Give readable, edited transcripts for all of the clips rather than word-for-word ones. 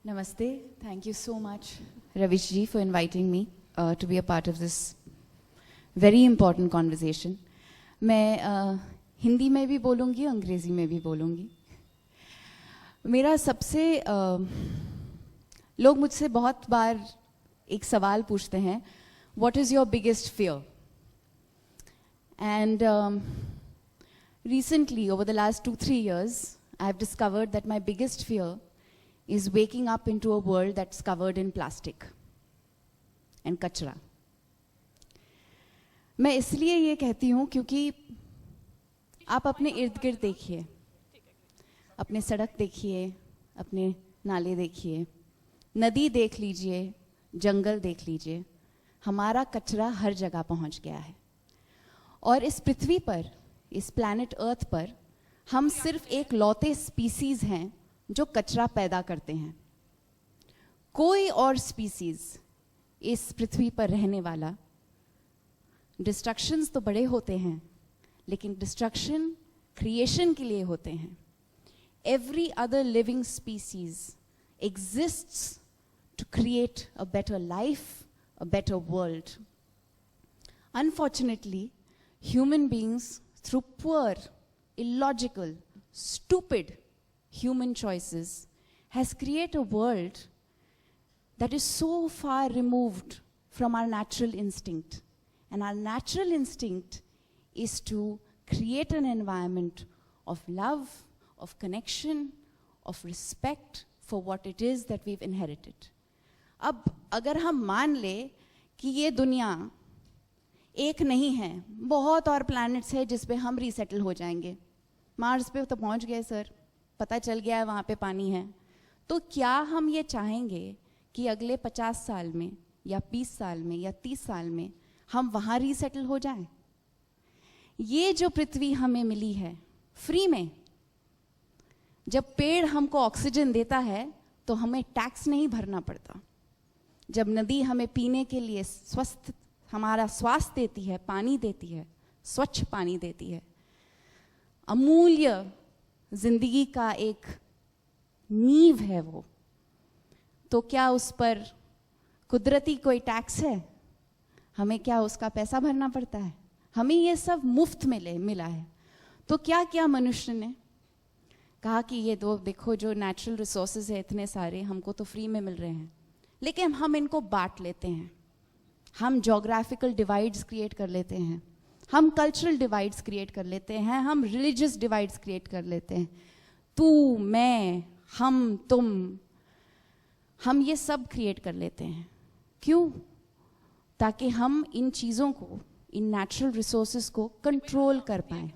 Namaste. Thank you so much, Ravish ji, for inviting me to be a part of this very important conversation. मैं हिंदी में भी बोलूँगी, अंग्रेज़ी में भी बोलूँगी. मेरा सबसे लोग मुझसे बहुत बार एक सवाल पूछते हैं, What is your biggest fear? And recently, over the last 2-3 years, I have discovered that my biggest fear is waking up into a world that's covered in plastic and कचरा. मैं इसलिए ये कहती हूँ क्योंकि आप अपने इर्द गिर्द देखिए, अपने सड़क देखिए, अपने नाले देखिए, नदी देख लीजिए, जंगल देख लीजिए, हमारा कचरा हर जगह पहुँच गया है. और इस पृथ्वी पर, इस प्लैनेट अर्थ पर, हम सिर्फ एक लौते स्पीसीज़ हैं जो कचरा पैदा करते हैं. कोई और स्पीसीज़ इस पृथ्वी पर रहने वाला, डिस्ट्रक्शंस तो बड़े होते हैं, लेकिन डिस्ट्रक्शन क्रिएशन के लिए होते हैं. Every other living species exists to create a better life, a better world. Unfortunately, human beings, through poor, illogical, stupid human choices, has created a world that is so far removed from our natural instinct. And our natural instinct is to create an environment of love, of connection, of respect for what it is that we've inherited. अब अगर हम मान ले कि ये दुनिया एक नहीं है, बहुत और प्लैनेट्स है जिस पे हम रीसेटल हो जाएंगे. मार्स पे तो पहुंच गए सर, पता चल गया है वहाँ पे पानी है. तो क्या हम ये चाहेंगे कि अगले 50 साल में या 20 साल में या 30 साल में हम वहाँ रीसेटल हो जाएं? ये जो पृथ्वी हमें मिली है फ्री में, जब पेड़ हमको ऑक्सीजन देता है तो हमें टैक्स नहीं भरना पड़ता. जब नदी हमें पीने के लिए स्वस्थ हमारा स्वास्थ्य देती है, पानी देती है, स्वच्छ पानी देती है, अमूल्य जिंदगी का एक नींव है वो, तो क्या उस पर कुदरती कोई टैक्स है? हमें क्या उसका पैसा भरना पड़ता है? हमें ये सब मुफ्त में मिला है. तो क्या क्या मनुष्य ने कहा कि ये दो देखो जो नेचुरल रिसोर्सेज है इतने सारे, हमको तो फ्री में मिल रहे हैं, लेकिन हम इनको बांट लेते हैं. हम जोग्राफिकल डिवाइड्स क्रिएट कर लेते हैं, हम कल्चरल डिवाइड्स क्रिएट कर लेते हैं, हम रिलीजियस डिवाइड्स क्रिएट कर लेते हैं. तू, मैं, हम, तुम, हम ये सब क्रिएट कर लेते हैं. क्यों? ताकि हम इन चीज़ों को, इन नेचुरल रिसोर्सेज को कंट्रोल कर पाएं.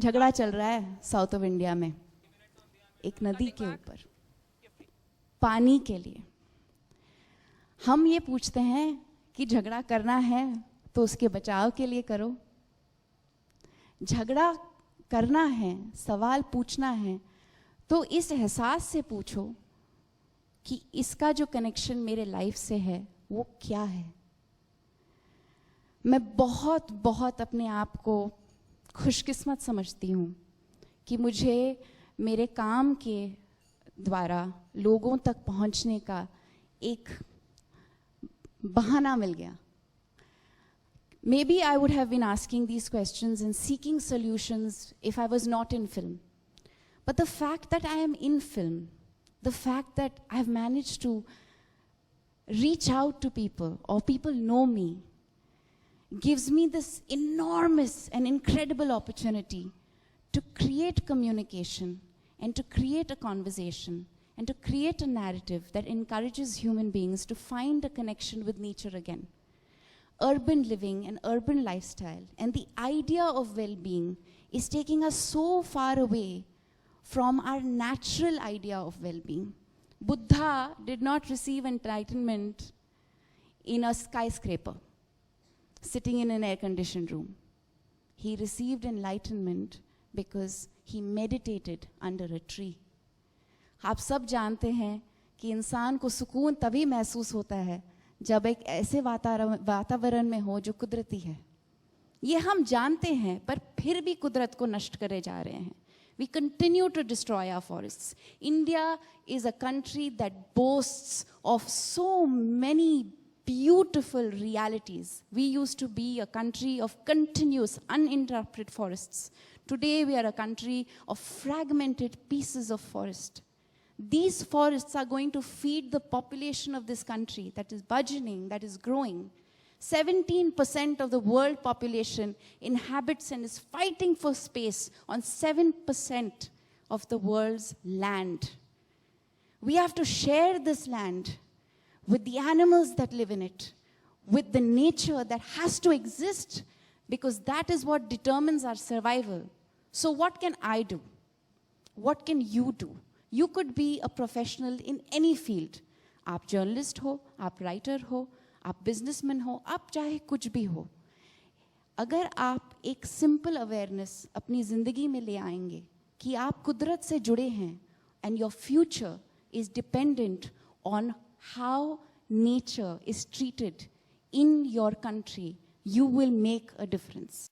झगड़ा चल रहा है साउथ ऑफ इंडिया में एक नदी के ऊपर पानी के लिए. हम ये पूछते हैं कि झगड़ा करना है तो उसके बचाव के लिए करो. झगड़ा करना है, सवाल पूछना है तो इस एहसास से पूछो कि इसका जो कनेक्शन मेरे लाइफ से है वो क्या है. मैं बहुत बहुत अपने आप को खुशकिस्मत समझती हूँ कि मुझे मेरे काम के द्वारा लोगों तक पहुँचने का एक बहाना मिल गया. Maybe I would have been asking these questions and seeking solutions if I was not in film. But the fact that I am in film, the fact that I've managed to reach out to people or people know me, gives me this enormous and incredible opportunity to create communication and to create a conversation and to create a narrative that encourages human beings to find a connection with nature again. Urban living and urban lifestyle and the idea of well-being is taking us so far away from our natural idea of well-being. Buddha did not receive enlightenment in a skyscraper, sitting in an air-conditioned room. He received enlightenment because he meditated under a tree. आप सब जानते हैं कि इंसान को सुकून तभी महसूस होता है जब एक ऐसे वातावरण में हो जो कुदरती है. ये हम जानते हैं पर फिर भी कुदरत को नष्ट करे जा रहे हैं. We continue to destroy our forests. India is a country that boasts of so many beautiful realities. We used to be a country of continuous, uninterrupted forests. Today, we are a country of fragmented pieces of forest. These forests are going to feed the population of this country that is burgeoning, that is growing. 17% of the world population inhabits and is fighting for space on 7% of the world's land. We have to share this land with the animals that live in it, with the nature that has to exist, because that is what determines our survival. So what can I do? What can you do? You could be a professional in any field. आप journalist हो, आप writer हो, आप businessman हो, आप चाहे कुछ भी हो. अगर आप एक simple awareness अपनी ज़िंदगी में ले आएंगे कि आप कुदरत से जुड़े हैं and your future is dependent on how nature is treated in your country, you will make a difference.